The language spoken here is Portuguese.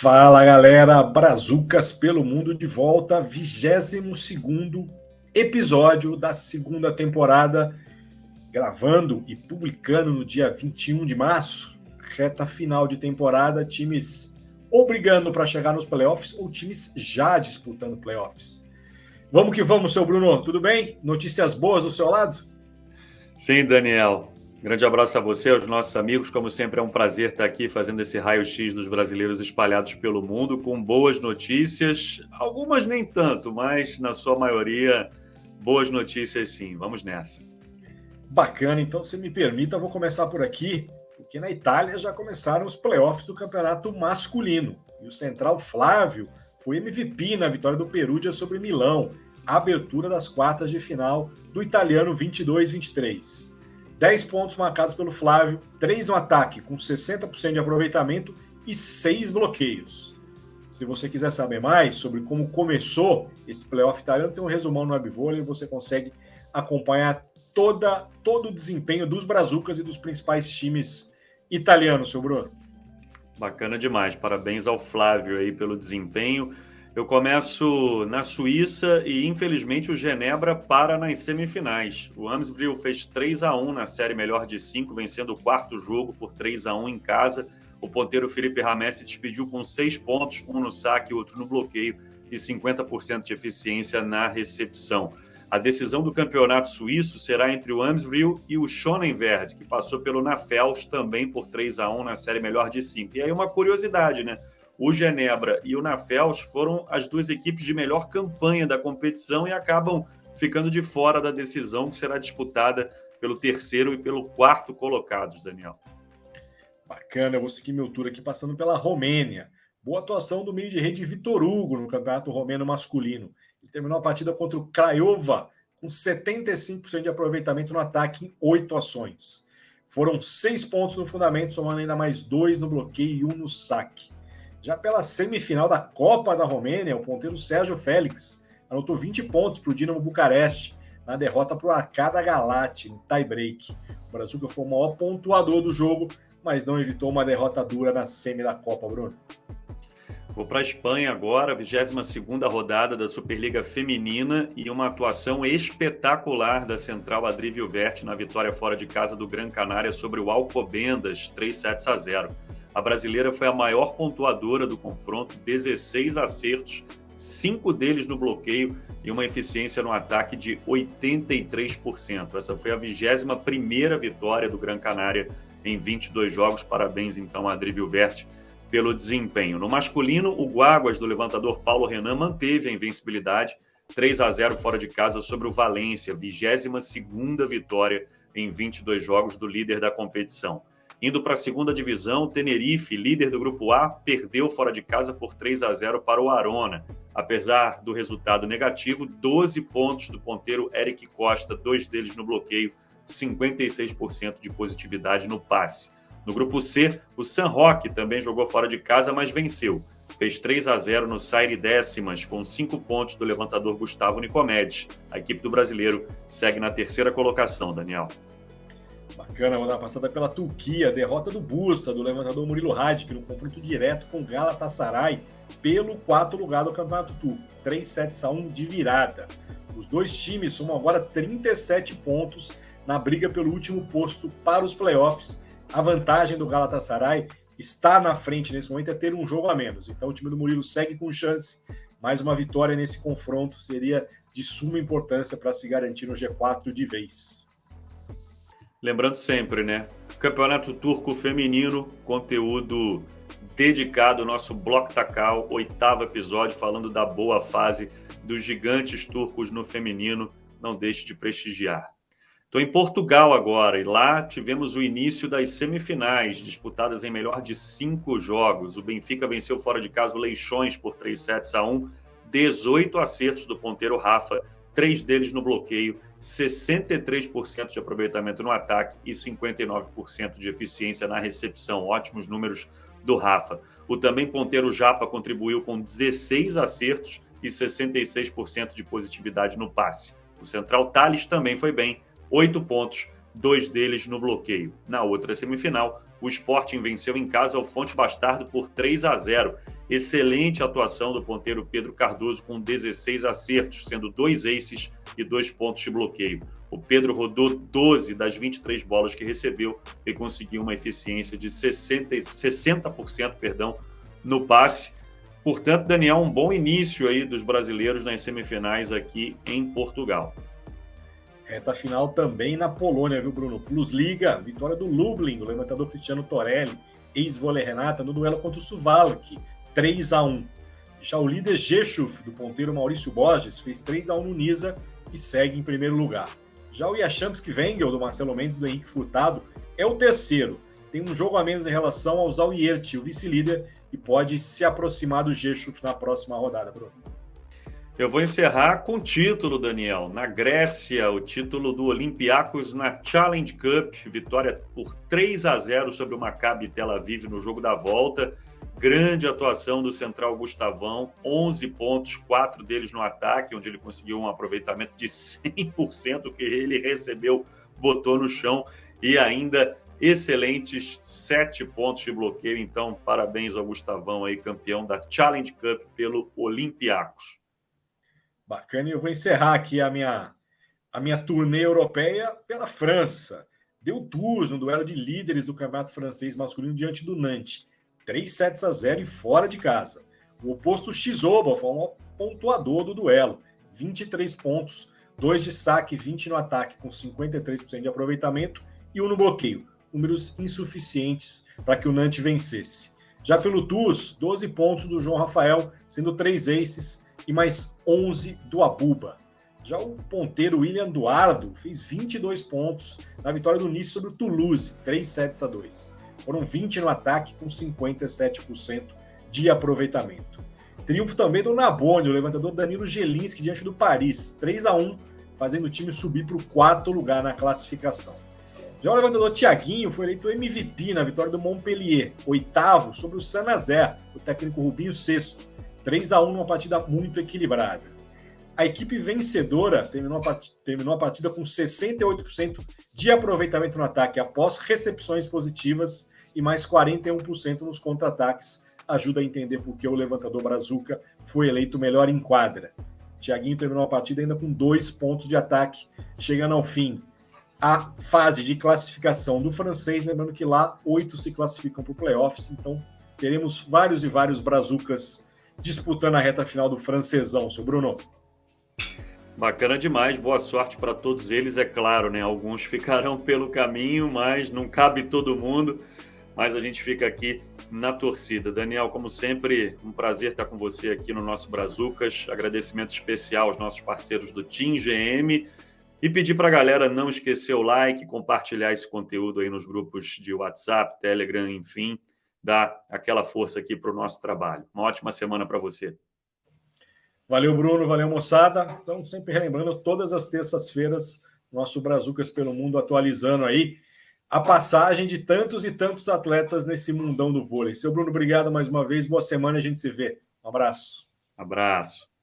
Fala galera, Brazucas pelo Mundo de volta, 22º episódio da segunda temporada, gravando e publicando no dia 21 de março, reta final de temporada, times ou brigando para chegar nos playoffs ou times já disputando playoffs. Vamos que vamos, seu Bruno, tudo bem? Notícias boas do seu lado? Sim, Daniel. Grande abraço a você, aos nossos amigos. Como sempre, é um prazer estar aqui fazendo esse raio-x dos brasileiros espalhados pelo mundo, com boas notícias. Algumas nem tanto, mas na sua maioria, boas notícias sim. Vamos nessa. Bacana, então se me permita, eu vou começar por aqui, porque na Itália já começaram os playoffs do campeonato masculino. E o central Flávio foi MVP na vitória do Perugia sobre Milão, a abertura das quartas de final do italiano 22-23. 10 pontos marcados pelo Flávio, 3 no ataque, com 60% de aproveitamento e 6 bloqueios. Se você quiser saber mais sobre como começou esse playoff italiano, tem um resumão no Webvôlei e você consegue acompanhar todo o desempenho dos Brazucas e dos principais times italianos, seu Bruno. Bacana demais. Parabéns ao Flávio aí pelo desempenho. Eu começo na Suíça e, infelizmente, o Genebra para nas semifinais. O Amsville fez 3-1 na série melhor de 5, vencendo o quarto jogo por 3-1 em casa. O ponteiro Felipe Ramés se despediu com 6 pontos, um no saque e outro no bloqueio, e 50% de eficiência na recepção. A decisão do campeonato suíço será entre o Amsville e o Schonenwerd, que passou pelo Nafels também por 3-1 na série melhor de 5. E aí uma curiosidade, né? O Genebra e o Nafels foram as duas equipes de melhor campanha da competição e acabam ficando de fora da decisão que será disputada pelo terceiro e pelo quarto colocados, Daniel. Bacana, eu vou seguir meu tour aqui passando pela Romênia. Boa atuação do meio de rede Vitor Hugo no campeonato romeno masculino. Ele terminou a partida contra o Craiova com 75% de aproveitamento no ataque em 8 ações. Foram 6 pontos no fundamento, somando ainda mais 2 no bloqueio e 1 no saque. Já pela semifinal da Copa da Romênia, o ponteiro Sérgio Félix anotou 20 pontos para o Dinamo Bucareste na derrota para o Arcada Galati no tie-break. O Brazuca foi o maior pontuador do jogo, mas não evitou uma derrota dura na semi da Copa, Bruno. Vou para a Espanha agora, 22ª rodada da Superliga Feminina e uma atuação espetacular da central Adri Vilverte na vitória fora de casa do Gran Canária sobre o Alcobendas, 3-0. A brasileira foi a maior pontuadora do confronto, 16 acertos, 5 deles no bloqueio e uma eficiência no ataque de 83%. Essa foi a 21ª vitória do Gran Canária em 22 jogos. Parabéns, então, a Adri Vilverte pelo desempenho. No masculino, o Guaguas do levantador Paulo Renan manteve a invencibilidade, 3-0 fora de casa sobre o Valência, 22ª vitória em 22 jogos do líder da competição. Indo para a segunda divisão, o Tenerife, líder do Grupo A, perdeu fora de casa por 3-0 para o Arona. Apesar do resultado negativo, 12 pontos do ponteiro Eric Costa, 2 deles no bloqueio, 56% de positividade no passe. No Grupo C, o San Roque também jogou fora de casa, mas venceu. Fez 3-0 no Saire Décimas, com 5 pontos do levantador Gustavo Nicomedes. A equipe do brasileiro segue na terceira colocação, Daniel. Bacana, vou dar uma passada pela Turquia, derrota do Bursa, do levantador Murilo Hadic, no confronto direto com Galatasaray pelo 4º lugar do Campeonato Turco, 3-1 de virada. Os dois times somam agora 37 pontos na briga pelo último posto para os playoffs. A vantagem do Galatasaray está na frente nesse momento é ter um jogo a menos. Então o time do Murilo segue com chance, mas uma vitória nesse confronto seria de suma importância para se garantir no G4 de vez. Lembrando sempre, né? Campeonato Turco Feminino, conteúdo dedicado ao nosso Bloco Tacal, 8º episódio, falando da boa fase dos gigantes turcos no feminino. Não deixe de prestigiar. Estou em Portugal agora e lá tivemos o início das semifinais, disputadas em melhor de 5 jogos. O Benfica venceu fora de casa o Leixões por 3-1, 18 acertos do ponteiro Rafa, 3 deles no bloqueio, 63% de aproveitamento no ataque e 59% de eficiência na recepção. Ótimos números do Rafa. O também ponteiro Japa contribuiu com 16 acertos e 66% de positividade no passe. O central Thales também foi bem, 8 pontos, 2 deles no bloqueio. Na outra semifinal, o Sporting venceu em casa o Fonte Bastardo por 3-0 Excelente atuação do ponteiro Pedro Cardoso com 16 acertos, sendo 2 aces e 2 pontos de bloqueio. O Pedro rodou 12 das 23 bolas que recebeu e conseguiu uma eficiência de 60% no passe. Portanto, Daniel, um bom início aí dos brasileiros nas semifinais aqui em Portugal. Reta final também na Polônia, viu, Bruno? Plusliga, vitória do Lublin, do levantador Cristiano Torelli, ex-vôlei Renata, no duelo contra o Suwałki, 3-1. Já o líder Rzeszów, do ponteiro Maurício Borges, fez 3-1 no Nisa e segue em primeiro lugar. Já o Jastrzębski Węgiel, do Marcelo Mendes, do Henrique Furtado, é o terceiro. Tem um jogo a menos em relação ao Zalgiris, o vice-líder, e pode se aproximar do Rzeszów na próxima rodada, Bruno. Eu vou encerrar com o título, Daniel. Na Grécia, o título do Olympiacos na Challenge Cup. Vitória por 3-0 sobre o Maccabi Tel Aviv no jogo da volta. Grande atuação do central Gustavão. 11 pontos, 4 deles no ataque, onde ele conseguiu um aproveitamento de 100%. O que ele recebeu, botou no chão. E ainda excelentes 7 pontos de bloqueio. Então, parabéns ao Gustavão, aí, campeão da Challenge Cup pelo Olympiacos. Bacana, e eu vou encerrar aqui a minha turnê europeia pela França. Deu tours no duelo de líderes do campeonato francês masculino diante do Nantes. 3-0 e fora de casa. O oposto Chizoba foi um pontuador do duelo. 23 pontos, 2 de saque, 20 no ataque, com 53% de aproveitamento e 1 no bloqueio. Números insuficientes para que o Nantes vencesse. Já pelo Tours, 12 pontos do João Rafael, sendo 3 aces e mais 11 do Abuba. Já o ponteiro William Duardo fez 22 pontos na vitória do Nice sobre o Toulouse, 3-2. Foram 20 no ataque, com 57% de aproveitamento. Triunfo também do Naboni, o levantador Danilo Gelinski, diante do Paris, 3-1, fazendo o time subir para o 4º lugar na classificação. Já o levantador Thiaguinho foi eleito MVP na vitória do Montpellier, 8º sobre o Saint-Nazaire, o técnico Rubinho, 6º. 3-1 numa partida muito equilibrada. A equipe vencedora terminou a partida com 68% de aproveitamento no ataque após recepções positivas e mais 41% nos contra-ataques. Ajuda a entender por que o levantador Brazuca foi eleito melhor em quadra. Thiaguinho terminou a partida ainda com 2 pontos de ataque, chegando ao fim. A fase de classificação do francês, lembrando que lá 8 se classificam para o playoffs, então teremos vários e vários Brazucas disputando a reta final do francesão, seu Bruno. Bacana demais, boa sorte para todos eles, é claro, né? Alguns ficarão pelo caminho, mas não cabe todo mundo, mas a gente fica aqui na torcida. Daniel, como sempre, um prazer estar com você aqui no nosso Brazucas, agradecimento especial aos nossos parceiros do Team GM e pedir para a galera não esquecer o like, compartilhar esse conteúdo aí nos grupos de WhatsApp, Telegram, enfim, dar aquela força aqui para o nosso trabalho. Uma ótima semana para você. Valeu, Bruno. Valeu, moçada. Então, sempre relembrando, todas as terças-feiras, nosso Brazucas pelo Mundo atualizando aí a passagem de tantos e tantos atletas nesse mundão do vôlei. Seu Bruno, obrigado mais uma vez. Boa semana, a gente se vê. Um abraço. Abraço.